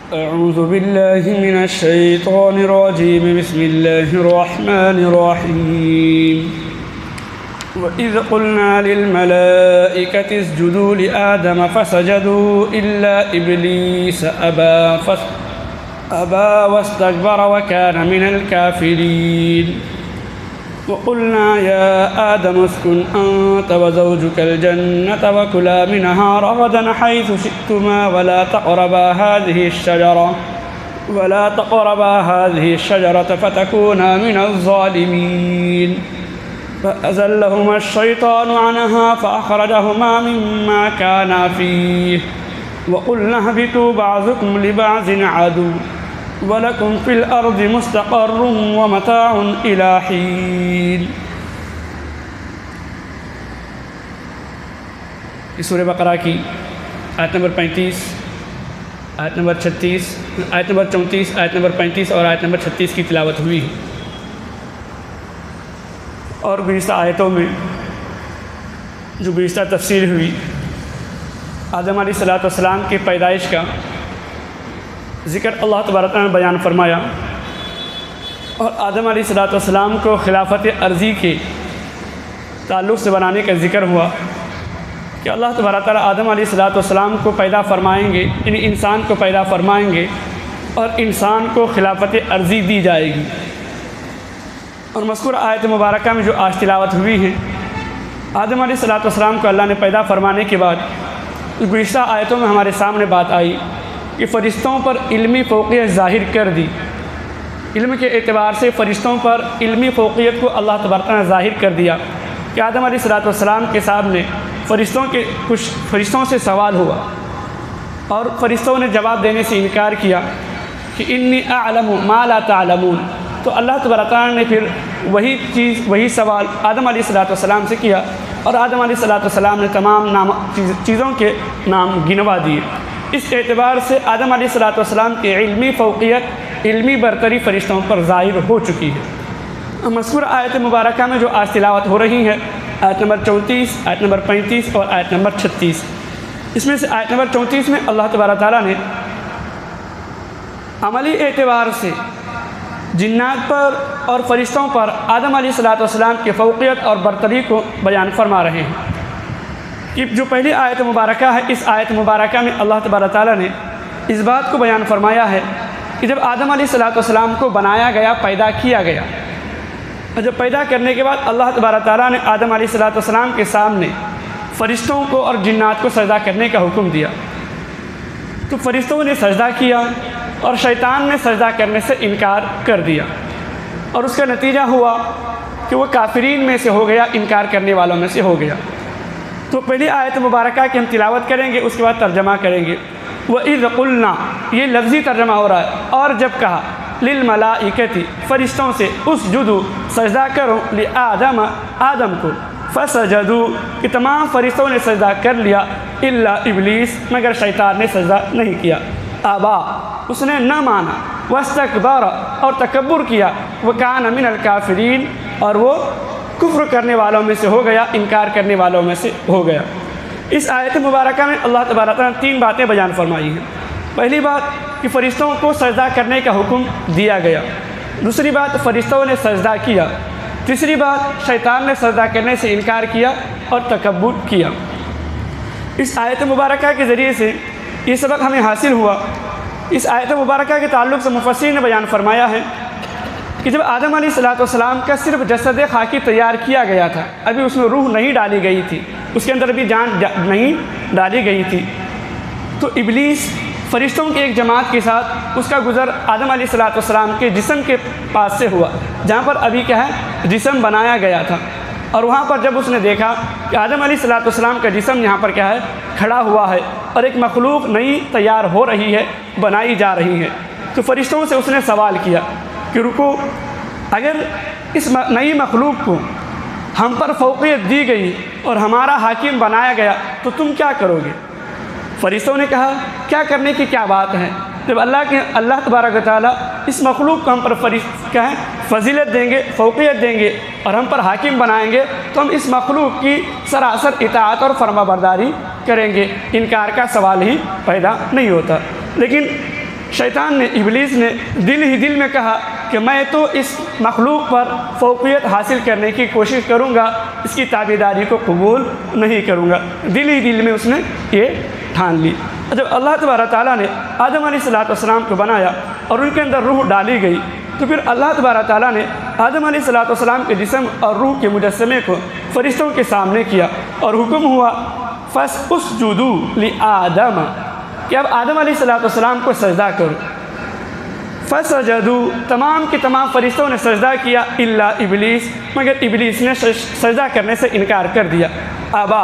أعوذ بالله من الشيطان الرجيم. بسم الله الرحمن الرحيم. وإذ قلنا للملائكة اسجدوا لآدم فسجدوا إلا إبليس أبى واستكبر وكان من الكافرين. وقلنا يا آدم اسكن أنت وزوجك الجنة وكلا منها رغدا حيث شئتما ولا تقربا هذه الشجرة فتكونا من الظالمين. فأزلهما الشيطان عنها فأخرجهما مما كانا فيه وقلنا اهبطوا بعضكم لبعض عدو وَلَكُمْ فِي الْأَرْضِ مُسْتَقَرٌّ وَمَتَاعٌ إِلَىٰ حِينٍ. اس سورہ بقرہ کی آیت نمبر 35، آیت نمبر 36، آیت نمبر 34، آیت نمبر 35 اور آیت نمبر 36 کی تلاوت ہوئی ہے، اور گزشتہ آیتوں میں جو گزشتہ تفسیر ہوئی آدم علیہ السلام کی پیدائش کا ذکر اللہ تبارک نے بیان فرمایا، اور آدم علیہ السلام کو خلافت ارضی کے تعلق سے بنانے کا ذکر ہوا کہ اللہ تبارک تعالیٰ آدم علیہ السلام کو پیدا فرمائیں گے، یعنی انسان کو پیدا فرمائیں گے اور انسان کو خلافت ارضی دی جائے گی. اور مذکور آیت مبارکہ میں جو آج تلاوت ہوئی ہے، آدم علیہ السلام کو اللہ نے پیدا فرمانے کے بعد گزشتہ آیتوں میں ہمارے سامنے بات آئی کہ فرشتوں پر علمی فوقیت ظاہر کر دی. علم کے اعتبار سے فرشتوں پر علمی فوقیت کو اللہ تبارک نے ظاہر کر دیا کہ آدم علیہ السلام کے سامنے کچھ فرشتوں سے سوال ہوا، اور فرشتوں نے جواب دینے سے انکار کیا کہ انی اعلم ما لا تعلمون. تو اللہ تبارک نے پھر وہی سوال آدم علیہ السلام سے کیا، اور آدم علیہ السلام نے تمام چیزوں کے نام گنوا دیے. اس اعتبار سے آدم علیہ السلام کی علمی فوقیت، علمی برتری فرشتوں پر ظاہر ہو چکی ہے. مذکور آیت مبارکہ میں جو آج تلاوت ہو رہی ہے، آیت نمبر 34، آیت نمبر 35 اور آیت نمبر 36. اس میں سے آیت نمبر 34 میں اللہ تبارک تعالیٰ نے عملی اعتبار سے جنات پر اور فرشتوں پر آدم علیہ السلام کی فوقیت اور برتری کو بیان فرما رہے ہیں. کہ جو پہلی آیت مبارکہ ہے، اس آیت مبارکہ میں اللہ تبارک تعالیٰ نے اس بات کو بیان فرمایا ہے کہ جب آدم علیہ السلام کو بنایا گیا، پیدا کیا گیا، اور جب پیدا کرنے کے بعد اللہ تبارک تعالیٰ نے آدم علیہ السلام کے سامنے فرشتوں کو اور جنات کو سجدہ کرنے کا حکم دیا. تو فرشتوں نے سجدہ کیا اور شیطان نے سجدہ کرنے سے انکار کر دیا، اور اس کا نتیجہ ہوا کہ وہ کافرین میں سے ہو گیا، انکار کرنے والوں میں سے ہو گیا. تو پہلی آیت مبارکہ کی ہم تلاوت کریں گے، اس کے بعد ترجمہ کریں گے. وَإِذْ قُلْنَا، یہ لفظی ترجمہ ہو رہا ہے. اور جب کہا لِلْمَلَائِكَةِ، فرشتوں سے، اسجدوا، سجدہ کرو، لِآدَمَ، آدم کو، فَسَجَدُوا، کہ تمام فرشتوں نے سجدہ کر لیا، إِلَّا إِبْلِيسَ، مگر شیطان نے سجدہ نہیں کیا. آبا، اس نے نہ مانا، وَاسْتَكْبَرَ، اور تکبر کیا، وَكَانَ مِنَ الْكَافِرِينَ، اور وہ کفر کرنے والوں میں سے ہو گیا، انکار کرنے والوں میں سے ہو گیا. اس آیت مبارکہ میں اللہ تبارک نے 3 باتیں بیان فرمائی ہیں. پہلی بات کہ فرشتوں کو سجدہ کرنے کا حکم دیا گیا. دوسری بات فرشتوں نے سجدہ کیا. تیسری بات شیطان نے سجدہ کرنے سے انکار کیا اور تکبر کیا. اس آیت مبارکہ کے ذریعے سے یہ سبق ہمیں حاصل ہوا. اس آیت مبارکہ کے تعلق سے مفسرین نے بیان فرمایا ہے کہ جب آدم علیہ السلام کا صرف جسد خاکی تیار کیا گیا تھا، ابھی اس میں روح نہیں ڈالی گئی تھی، اس کے اندر بھی جان نہیں ڈالی گئی تھی، تو ابلیس فرشتوں کی ایک جماعت کے ساتھ اس کا گزر آدم علیہ السلام کے جسم کے پاس سے ہوا، جہاں پر ابھی کیا ہے جسم بنایا گیا تھا. اور وہاں پر جب اس نے دیکھا کہ آدم علیہ السلام کا جسم یہاں پر کیا ہے کھڑا ہوا ہے، اور ایک مخلوق نئی تیار ہو رہی ہے، بنائی جا رہی ہے، تو فرشتوں سے اس نے سوال کیا کہ رکو، اگر اس نئی مخلوق کو ہم پر فوقیت دی گئی اور ہمارا حاکم بنایا گیا تو تم کیا کرو گے؟ فرشتوں نے کہا کیا کرنے کی کیا بات ہے، جب اللہ تبارک و تعالیٰ اس مخلوق کو ہم پر فضیلت دیں گے، فوقیت دیں گے اور ہم پر حاکم بنائیں گے تو ہم اس مخلوق کی سراسر اطاعت اور فرما برداری کریں گے، انکار کا سوال ہی پیدا نہیں ہوتا. لیکن شیطان نے، ابلیس نے دل ہی دل میں کہا کہ میں تو اس مخلوق پر فوقیت حاصل کرنے کی کوشش کروں گا، اس کی تابعداری کو قبول نہیں کروں گا۔ دل ہی دل میں اس نے یہ ٹھان لی۔ جب اللہ تبارک تعالیٰ نے آدم علیہ السلام کو بنایا اور ان کے اندر روح ڈالی گئی، تو پھر اللہ تبارک تعالیٰ نے آدم علیہ السلام کے جسم اور روح کے مجسمے کو فرشتوں کے سامنے کیا اور حکم ہوا فَاسْجُدُوا لِآدَمَ کہ اب آدم علیہ السلام کو سجدہ کرو۔ فَسَجَدُوا تمام کے تمام فرشتوں نے سجدہ کیا الا ابلیس مگر ابلیس نے سجدہ کرنے سے انکار کر دیا۔ ابا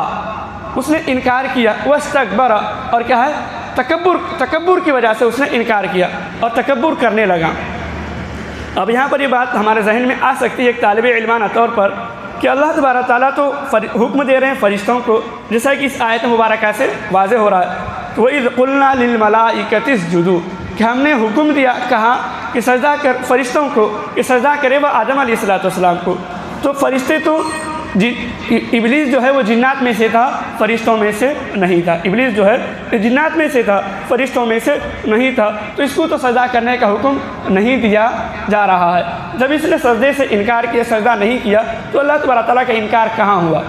اس نے انکار کیا، واستکبر اور کیا ہے تکبر کی وجہ سے اس نے انکار کیا اور تکبر کرنے لگا۔ اب یہاں پر یہ بات ہمارے ذہن میں آ سکتی ہے ایک طالب علمانہ طور پر کہ اللہ تبارک تعالیٰ تو حکم دے رہے ہیں فرشتوں کو، جیسا کہ اس آیت مبارکہ سے واضح ہو رہا ہے، وَإِذْ قُلْنَا لِلْمَلَائِكَةِ اسْجُدُوا کہ ہم نے حکم دیا، کہا کہ سجدہ کر فرشتوں کو، کہ سجدہ کرے وہ آدم علیہ السلام کو۔ تو فرشتے تو ابلیس جو ہے وہ جنات میں سے تھا، فرشتوں میں سے نہیں تھا۔ ابلیس جو ہے جنات میں سے تھا، فرشتوں میں سے نہیں تھا، تو اس کو تو سجدہ کرنے کا حکم نہیں دیا جا رہا ہے۔ جب اس نے سجدے سے انکار کیا، سجدہ نہیں کیا، تو اللہ تبارک تعالیٰ کا انکار کہاں ہوا؟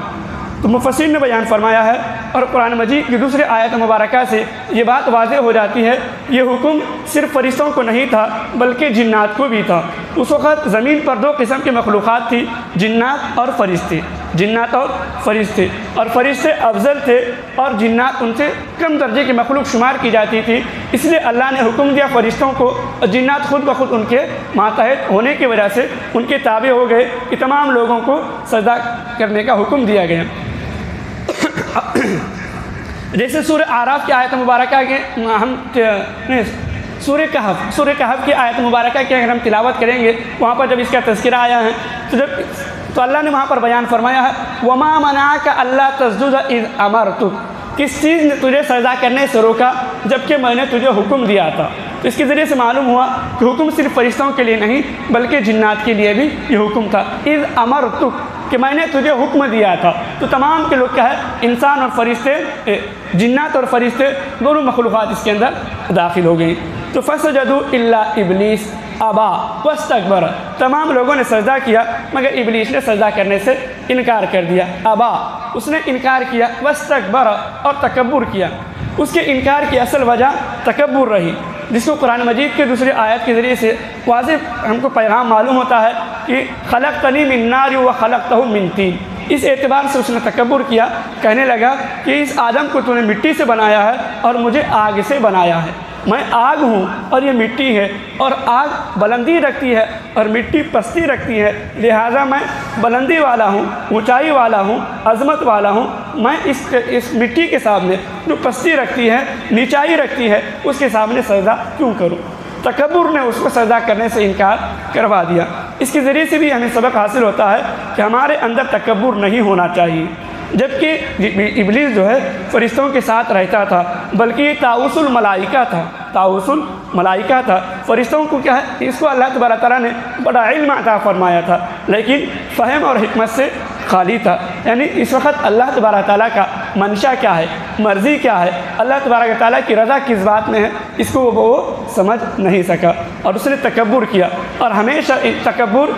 تو مفسرین نے بیان فرمایا ہے اور قرآن مجید کی دوسرے آیت مبارکہ سے یہ بات واضح ہو جاتی ہے، یہ حکم صرف فرشتوں کو نہیں تھا بلکہ جنات کو بھی تھا۔ اس وقت زمین پر دو قسم کی مخلوقات تھی، جنات اور فرشتے، جنات اور فرشتے، اور فرشتے افضل تھے اور جنات ان سے کم درجے کی مخلوق شمار کی جاتی تھی۔ اس لیے اللہ نے حکم دیا فرشتوں کو، اور جنات خود بخود ان کے ماتحت ہونے کی وجہ سے ان کے تابع ہو گئے کہ تمام لوگوں کو سجدہ کرنے کا حکم دیا گیا۔ جیسے سورہ اعراف کی آیت مبارکہ کے ہم سورہ کہف کی آیت مبارکہ کی اگر ہم تلاوت کریں گے، وہاں پر جب اس کا تذکرہ آیا ہے تو اللہ نے وہاں پر بیان فرمایا ہے وَمَا مَنَعَكَ أَلَّا تَسْجُدَ إِذْ أَمَرْتُكَ کس چیز نے تجھے سجدہ کرنے سے روکا جبکہ میں نے تجھے حکم دیا تھا۔ تو اس کے ذریعے سے معلوم ہوا کہ حکم صرف فرشتوں کے لیے نہیں بلکہ جنات کے لیے بھی یہ حکم تھا۔ اِذْ أَمَرْتُكَ کہ میں نے تجھے حکم دیا تھا۔ تو تمام کے لوگ کیا ہے، انسان اور فرشتے، جنات اور فرشتے دونوں مخلوقات اس کے اندر داخل ہو گئی۔ تو فَسَجَدُوا إِلَّا إِبْلِيسَ ابا واستکبر تمام لوگوں نے سجدہ کیا مگر ابلیس نے سجدہ کرنے سے انکار کر دیا۔ ابا اس نے انکار کیا، واستکبر اور تکبر کیا۔ اس کے انکار کی اصل وجہ تکبر رہی، جس کو قرآن مجید کے دوسری آیت کے ذریعے سے واضح ہم کو پیغام معلوم ہوتا ہے کہ خلقتنی من نار وخلقتہ من طین۔ اس اعتبار سے اس نے تکبر کیا، کہنے لگا کہ اس آدم کو تو نے مٹی سے بنایا ہے اور مجھے آگ سے بنایا ہے۔ میں آگ ہوں اور یہ مٹی ہے، اور آگ بلندی رکھتی ہے اور مٹی پستی رکھتی ہے، لہٰذا میں بلندی والا ہوں، اونچائی والا ہوں، عظمت والا ہوں۔ میں اس مٹی کے سامنے جو پستی رکھتی ہے، نیچائی رکھتی ہے، اس کے سامنے سجدہ کیوں کروں؟ تکبر نے اس کو سجدہ کرنے سے انکار کروا دیا۔ اس کے ذریعے سے بھی ہمیں سبق حاصل ہوتا ہے کہ ہمارے اندر تکبر نہیں ہونا چاہیے۔ جبکہ ابلیس جو ہے فرشتوں کے ساتھ رہتا تھا، بلکہ یہ طاؤس الملائکہ تھا، طاؤس الملائکہ تھا۔ فرشتوں کو کیا ہے، اس کو اللہ تبارک تعالیٰ نے بڑا علم عطا فرمایا تھا، لیکن فہم اور حکمت سے خالی تھا۔ یعنی اس وقت اللہ تبارک تعالیٰ کا منشا کیا ہے، مرضی کیا ہے، اللہ تبارک تعالیٰ کی رضا کس بات میں ہے، اس کو وہ سمجھ نہیں سکا اور اس نے تکبر کیا۔ اور ہمیشہ تکبر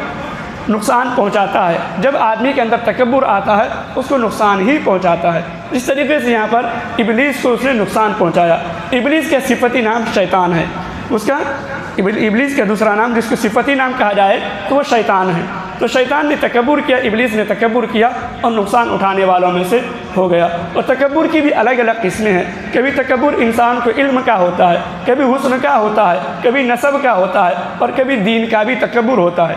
نقصان پہنچاتا ہے۔ جب آدمی کے اندر تکبر آتا ہے اس کو نقصان ہی پہنچاتا ہے۔ اس طریقے سے یہاں پر ابلیس کو اس نے نقصان پہنچایا۔ ابلیس کا صفتی نام شیطان ہے، اس کا ابلیس کا دوسرا نام جس کو صفتی نام کہا جائے تو وہ شیطان ہے۔ تو شیطان نے تکبر کیا، ابلیس نے تکبر کیا اور نقصان اٹھانے والوں میں سے ہو گیا۔ اور تکبر کی بھی الگ الگ قسمیں ہیں۔ کبھی تکبر انسان کو علم کا ہوتا ہے، کبھی حسن کا ہوتا ہے، کبھی نسب کا ہوتا ہے، اور کبھی دین کا بھی تکبر ہوتا ہے،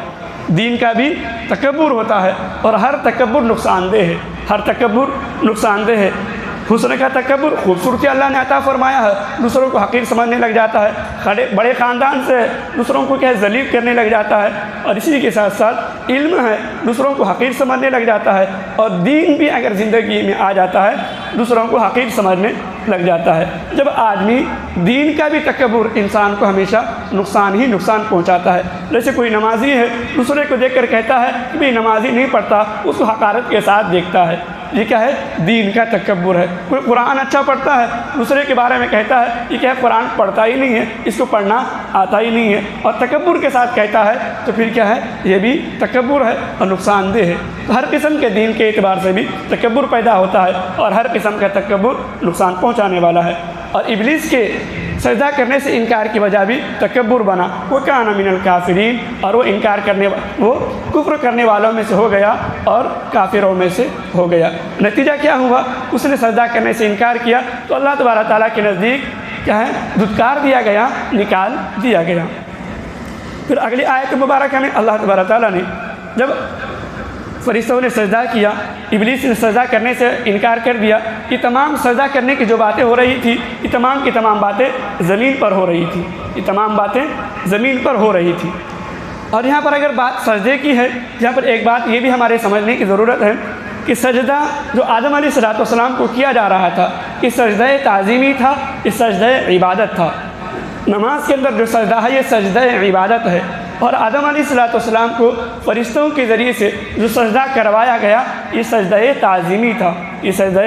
دین کا بھی تکبر ہوتا ہے۔ اور ہر تکبر نقصان دہ ہے، ہر تکبر نقصان دہ ہے۔ حسن کا تکبر، خوبصورتی اللہ نے عطا فرمایا ہے، دوسروں کو حقیر سمجھنے لگ جاتا ہے، بڑے خاندان سے دوسروں کو کیا ذلیل کرنے لگ جاتا ہے، اور اسی کے ساتھ ساتھ علم ہے، دوسروں کو حقیر سمجھنے لگ جاتا ہے، اور دین بھی اگر زندگی میں آ جاتا ہے دوسروں کو حقیر سمجھنے لگ جاتا ہے۔ جب آدمی دین کا بھی تکبر انسان کو ہمیشہ نقصان ہی نقصان پہنچاتا ہے۔ جیسے کوئی نمازی ہے، دوسرے کو دیکھ کر کہتا ہے کہ بھئی نمازی نہیں پڑھتا، اس کو حقارت کے ساتھ دیکھتا ہے، یہ کیا ہے؟ دین کا تکبر ہے۔ کوئی قرآن اچھا پڑھتا ہے، دوسرے کے بارے میں کہتا ہے یہ کیا ہے؟ قرآن پڑھتا ہی نہیں ہے، اس کو پڑھنا آتا ہی نہیں ہے، اور تکبر کے ساتھ کہتا ہے تو پھر کیا ہے؟ یہ بھی تکبر ہے اور نقصان دہ ہے۔ ہر قسم کے دین کے اعتبار سے بھی تکبر پیدا ہوتا ہے، اور ہر قسم کا تکبر نقصان پہنچانے والا ہے۔ اور ابلیس کے سجدہ کرنے سے انکار کی وجہ بھی تکبر بنا، وہ کان من الکافرین، اور وہ انکار کرنے وہ کفر کرنے والوں میں سے ہو گیا اور کافروں میں سے ہو گیا۔ نتیجہ کیا ہوا؟ اس نے سجدہ کرنے سے انکار کیا تو اللہ تبارک تعالیٰ کے نزدیک کیا ہے؟ دھتکار دیا گیا، نکال دیا گیا۔ پھر اگلی آیت مبارکہ میں اللہ تبارک تعالیٰ نے جب فرشتوں نے سجدہ کیا، ابلیس نے سجدہ کرنے سے انکار کر دیا، یہ تمام سجدہ کرنے کی جو باتیں ہو رہی تھی یہ تمام کی تمام باتیں زمین پر ہو رہی تھی، یہ تمام باتیں زمین پر ہو رہی تھی۔ اور یہاں پر اگر بات سجدے کی ہے، یہاں پر ایک بات یہ بھی ہمارے سمجھنے کی ضرورت ہے کہ سجدہ جو آدم علیہ السلام کو کیا جا رہا تھا یہ سجدہ تعظیمی تھا، یہ سجدہ عبادت تھا۔ نماز کے اندر جو سجدہ ہے یہ سجدہ عبادت ہے، اور آدم علیہ السلام کو فرشتوں کے ذریعے سے جو سجدہ کروایا گیا یہ سجدہ تعظیمی تھا، یہ سجدہ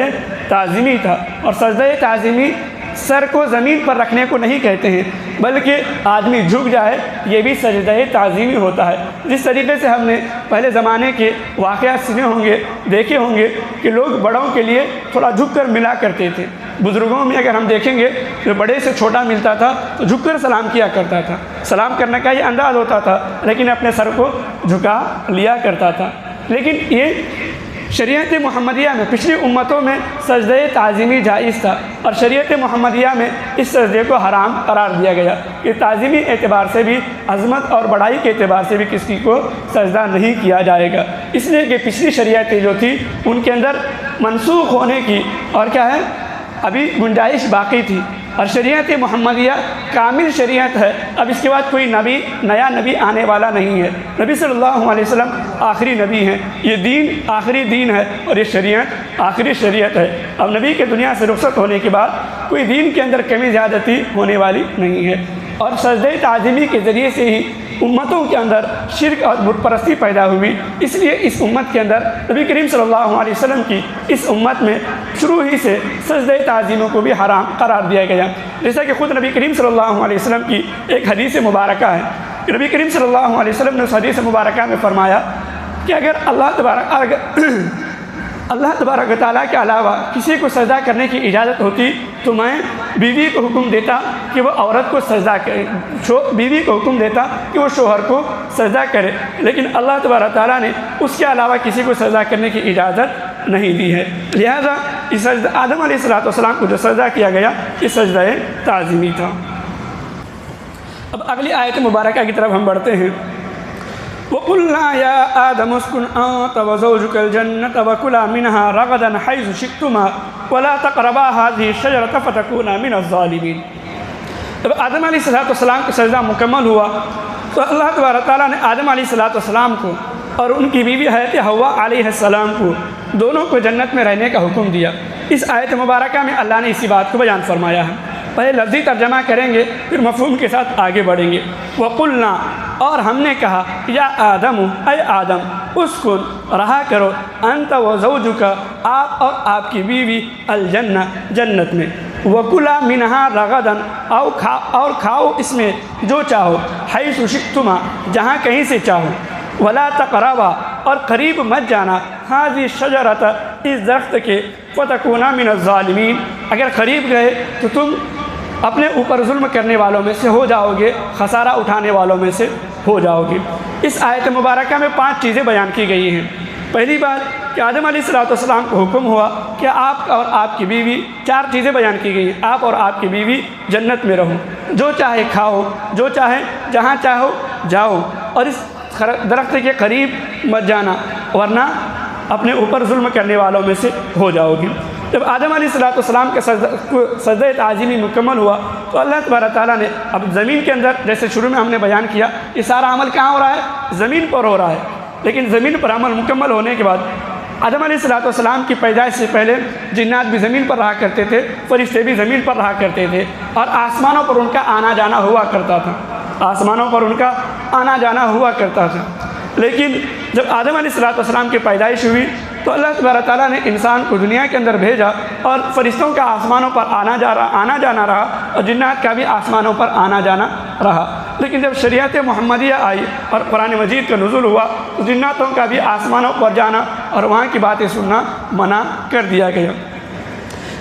تعظیمی تھا۔ اور سجدہ تعظیمی سر کو زمین پر رکھنے کو نہیں کہتے ہیں، بلکہ آدمی جھک جائے یہ بھی سجدہ تعظیمی ہوتا ہے۔ جس طریقے سے ہم نے پہلے زمانے کے واقعات سنے ہوں گے، دیکھے ہوں گے کہ لوگ بڑوں کے لیے تھوڑا جھک کر ملا کرتے تھے۔ بزرگوں میں اگر ہم دیکھیں گے جو بڑے سے چھوٹا ملتا تھا تو جھک کر سلام کیا کرتا تھا، سلام کرنے کا یہ انداز ہوتا تھا، لیکن اپنے سر کو جھکا لیا کرتا تھا۔ لیکن یہ شریعت محمدیہ میں پچھلی امتوں میں سجدہ تعظیمی جائز تھا، اور شریعت محمدیہ میں اس سجدے کو حرام قرار دیا گیا کہ تعظیمی اعتبار سے بھی، عظمت اور بڑائی کے اعتبار سے بھی کسی کو سجدہ نہیں کیا جائے گا، اس لیے کہ پچھلی شریعتیں جو تھی ان کے اندر منسوخ ہونے کی اور کیا ہے ابھی گنجائش باقی تھی، اور شریعت محمدیہ کامل شریعت ہے۔ اب اس کے بعد کوئی نیا نبی آنے والا نہیں ہے، نبی صلی اللہ علیہ وسلم آخری نبی ہیں، یہ دین آخری دین ہے اور یہ شریعت آخری شریعت ہے۔ اب نبی کے دنیا سے رخصت ہونے کے بعد کوئی دین کے اندر کمی زیادتی ہونے والی نہیں ہے، اور سجدہ تعظیمی کے ذریعے سے ہی امتوں کے اندر شرک اور بت پرستی پیدا ہوئی، اس لیے اس امت کے اندر نبی کریم صلی اللہ علیہ وسلم کی اس امت میں شروع ہی سے سجدہ تعظیموں کو بھی حرام قرار دیا گیا، جیسا کہ خود نبی کریم صلی اللہ علیہ وسلم کی ایک حدیث مبارکہ ہے کہ نبی کریم صلی اللہ علیہ وسلم نے اس حدیث مبارکہ میں فرمایا کہ اگر اللہ تبارک و تعالیٰ کے علاوہ کسی کو سجدہ کرنے کی اجازت ہوتی تو میں بیوی کو حکم دیتا کہ وہ عورت کو سجدہ کرے، بیوی کو حکم دیتا کہ وہ شوہر کو سجدہ کرے، لیکن اللہ تبارک تعالیٰ نے اس کے علاوہ کسی کو سجدہ کرنے کی اجازت نہیں دی ہے، لہذا اس آدم علیہ السلام کو جو سجدہ کیا گیا یہ سجدہ تعظیمی تھا۔ اب اگلی آیت مبارکہ کی طرف ہم بڑھتے ہیں۔ وَقُلْنَا يَا آدَمُ اسْكُنْ أَنْتَ وَزَوْجُكَ الْجَنَّةَ وَكُلَا مِنْهَا رَغَدًا حَيْثُ شِئْتُمَا وَلَا تَقْرَبَا هَٰذِهِ الشَّجَرَةَ فَتَكُونَا مِنَ الظَّالِمِينَ۔ جب آدم علیہ السلام کا سجدہ مکمل ہوا تو اللہ تبارک تعالیٰ نے آدم علیہ السلام کو اور ان کی بیوی حضرت حوا علیہ السلام کو دونوں کو جنت میں رہنے کا حکم دیا۔ اس آیت مبارکہ میں اللہ نے اسی بات کو بیان فرمایا ہے۔ پہلے لفظی ترجمہ کریں گے پھر مفہوم کے ساتھ آگے بڑھیں گے۔ وَقُلْنَا، اور ہم نے کہا، یا آدم، اے آدم، اسکن، رہا کرو، انت و زوجک، آپ اور آپ کی بیوی، الجنہ، جنت میں، وَكُلَا مِنْهَا رَغَدًا، اور کھاؤ اس میں جو چاہو، حَيْثُ شِئْتُمَا، جہاں کہیں سے چاہو، وَلَا تَقْرَبَا، اور قریب مت جانا، هَٰذِهِ الشَّجَرَةَ، اس درخت کے، فَتَكُونَا مِنَ الظَّالِمِينَ، اگر قریب گئے تو تم اپنے اوپر ظلم کرنے والوں میں سے ہو جاؤ گے، خسارہ اٹھانے والوں میں سے ہو جاؤ گے۔ اس آیت مبارکہ میں 5 چیزیں بیان کی گئی ہیں۔ پہلی بات کہ آدم علیہ السلام کو حکم ہوا کہ آپ اور آپ کی بیوی، 4 چیزیں بیان کی گئی ہیں، آپ اور آپ کی بیوی جنت میں رہو، جو چاہے کھاؤ، جو چاہے جہاں چاہو جاؤ، اور اس درخت کے قریب مت جانا ورنہ اپنے اوپر ظلم کرنے والوں میں سے ہو جاؤ گے۔ جب آدم علیہ السلام کے سجدہ تعظیمی مکمل ہوا تو اللہ تبارک تعالیٰ نے اب زمین کے اندر، جیسے شروع میں ہم نے بیان کیا، یہ سارا عمل کہاں ہو رہا ہے؟ زمین پر ہو رہا ہے، لیکن زمین پر عمل مکمل ہونے کے بعد آدم علیہ السلام کی پیدائش سے پہلے جنات بھی زمین پر رہا کرتے تھے، فرشتے بھی زمین پر رہا کرتے تھے، اور آسمانوں پر ان کا آنا جانا ہوا کرتا تھا، آسمانوں پر ان کا آنا جانا ہوا کرتا تھا۔ لیکن جب آدم علیہ السلام کی پیدائش ہوئی تو اللہ تبارک تعالیٰ نے انسان کو دنیا کے اندر بھیجا اور فرشتوں کا آسمانوں پر آنا جانا رہا اور جنات کا بھی آسمانوں پر آنا جانا رہا، لیکن جب شریعت محمدیہ آئی اور قرآن مجید کا نزول ہوا تو جناتوں کا بھی آسمانوں پر جانا اور وہاں کی باتیں سننا منع کر دیا گیا۔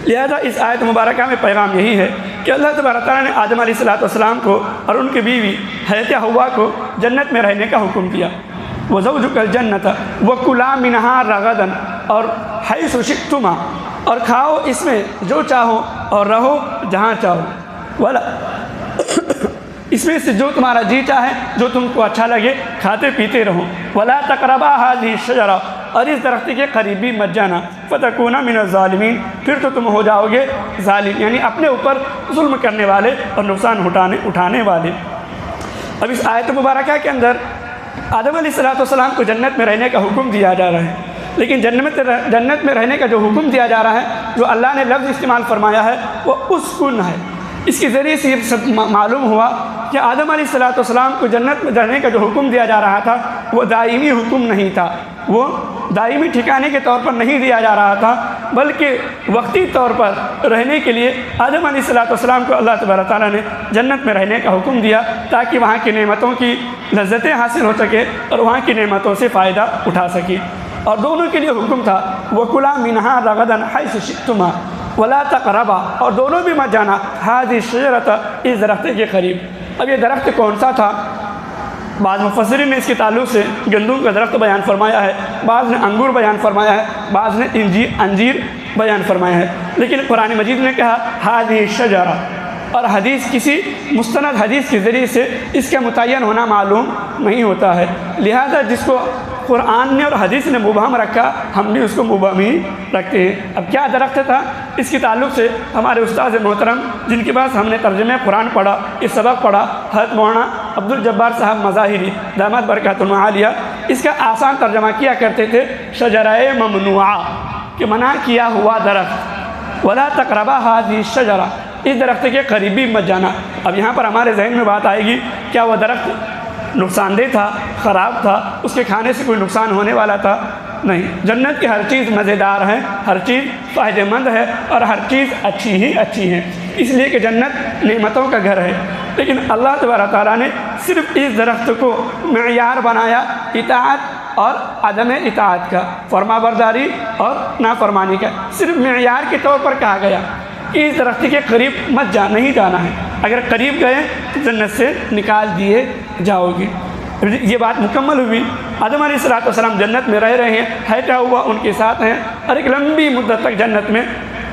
لہذا اس آیت مبارکہ میں پیغام یہی ہے کہ اللہ تبارک تعالیٰ نے آدم علیہ السلام کو اور ان کی بیوی حضرت حوا کو جنت میں رہنے کا حکم دیا۔ وَزَوْجُكَ الْجَنَّةَ وَكُلَا مِنْهَا رَغَدًا، اور حَيْثُ شِئْتُمَا، اور کھاؤ اس میں جو چاہو اور رہو جہاں چاہو، ولا اس میں سے جو تمہارا جی چاہے، جو تم کو اچھا لگے کھاتے پیتے رہو۔ وَلَا تَقْرَبَا هَذِهِ الشَّجَرَةَ، اور اس درخت کے قریب بھی مت جانا، فَتَكُونَ مِنَ الظَّالِمِينَ، پھر تو تم ہو جاؤ گے ظالم، یعنی اپنے اوپر ظلم کرنے والے اور نقصان اٹھانے والے۔ اب اس آیت مبارکہ کے اندر آدم علیہ السلام کو جنت میں رہنے کا حکم دیا جا رہا ہے، لیکن جنت میں رہنے کا جو حکم دیا جا رہا ہے، جو اللہ نے لفظ استعمال فرمایا ہے وہ اسکن ہے۔ اس کے ذریعے سے یہ سب معلوم ہوا کہ آدم علیہ السلام کو جنت میں رہنے کا جو حکم دیا جا رہا تھا وہ دائمی حکم نہیں تھا، وہ دائمی ٹھکانے کے طور پر نہیں دیا جا رہا تھا، بلکہ وقتی طور پر رہنے کے لیے آدم علیہ السلام کو اللہ تبارک تعالیٰ نے جنت میں رہنے کا حکم دیا تاکہ وہاں کی نعمتوں کی لذتیں حاصل ہو سکے اور وہاں کی نعمتوں سے فائدہ اٹھا سکے۔ اور دونوں کے لیے حکم تھا وَكُلَا مِنْهَا رَغَدًا حَيْثُ شِئْتُمَا وَلَا تَقْرَبَا، اور دونوں بھی مت جانا هَذِهِ الشَّجَرَةَ، اس درخت کے قریب۔ اب یہ درخت کون سا تھا؟ بعض مفسرین نے اس کے تعلق سے گندم کا درخت بیان فرمایا ہے، بعض نے انگور بیان فرمایا ہے، بعض نے انجیر بیان فرمایا ہے، لیکن قرآن مجید نے کہا هَذِهِ الشَّجَرَةَ، اور حدیث کسی مستند حدیث کے ذریعے سے اس کا متعین ہونا معلوم نہیں ہوتا ہے، لہذا جس کو قرآن نے اور حدیث نے مبہم رکھا ہم بھی اس کو مبہم ہی رکھتے ہیں۔ اب کیا درخت تھا؟ اس کے تعلق سے ہمارے استاد محترم جن کے پاس ہم نے ترجمہ قرآن پڑھا، اس سبق پڑھا، حضرت مولانا عبدالجبار صاحب مظاہری دامت برکاتہ عالیہ، اس کا آسان ترجمہ کیا کرتے تھے شجرہ ممنوعہ، کہ منع کیا ہوا درخت۔ ولا تقربا هذه الشجرہ، اس درخت کے قریب بھی مت جانا۔ اب یہاں پر ہمارے ذہن میں بات آئے گی، کیا وہ درخت نقصان دہ تھا، خراب تھا، اس کے کھانے سے کوئی نقصان ہونے والا تھا؟ نہیں، جنت کی ہر چیز مزیدار ہے، ہر چیز فائدہ مند ہے اور ہر چیز اچھی ہے، اس لیے کہ جنت نعمتوں کا گھر ہے۔ لیکن اللہ تبارک تعالیٰ نے صرف اس درخت کو معیار بنایا اطاعت اور عدم اطاعت کا، فرما برداری اور نافرمانی کا، صرف معیار کے طور پر کہا گیا کہ اس درخت کے قریب نہیں جانا ہے، اگر قریب گئے تو جنت سے نکال دیے جاؤ گے۔ یہ بات مکمل ہوئی، آدم علیہ السلام جنت میں رہ رہے ہیں، حضرت حوا ان کے ساتھ ہیں، اور ایک لمبی مدت تک جنت میں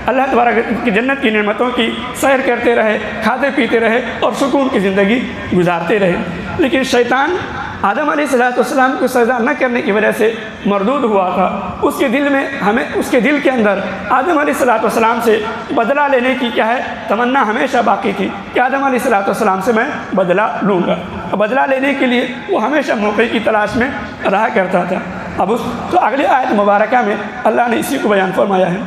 اللہ تبارک کی جنت کی نعمتوں کی سیر کرتے رہے، کھاتے پیتے رہے اور سکون کی زندگی گزارتے رہے۔ لیکن شیطان آدم علیہ السلام کو سجدہ نہ کرنے کی وجہ سے مردود ہوا تھا، اس کے دل کے اندر آدم علیہ السلام سے بدلہ لینے کی کیا ہے تمنا ہمیشہ باقی تھی کہ آدم علیہ السلام سے میں بدلہ لوں گا، بدلہ لینے کے لیے وہ ہمیشہ موقع کی تلاش میں رہا کرتا تھا۔ اب تو اگلی آیت مبارکہ میں اللہ نے اسی کو بیان فرمایا ہے۔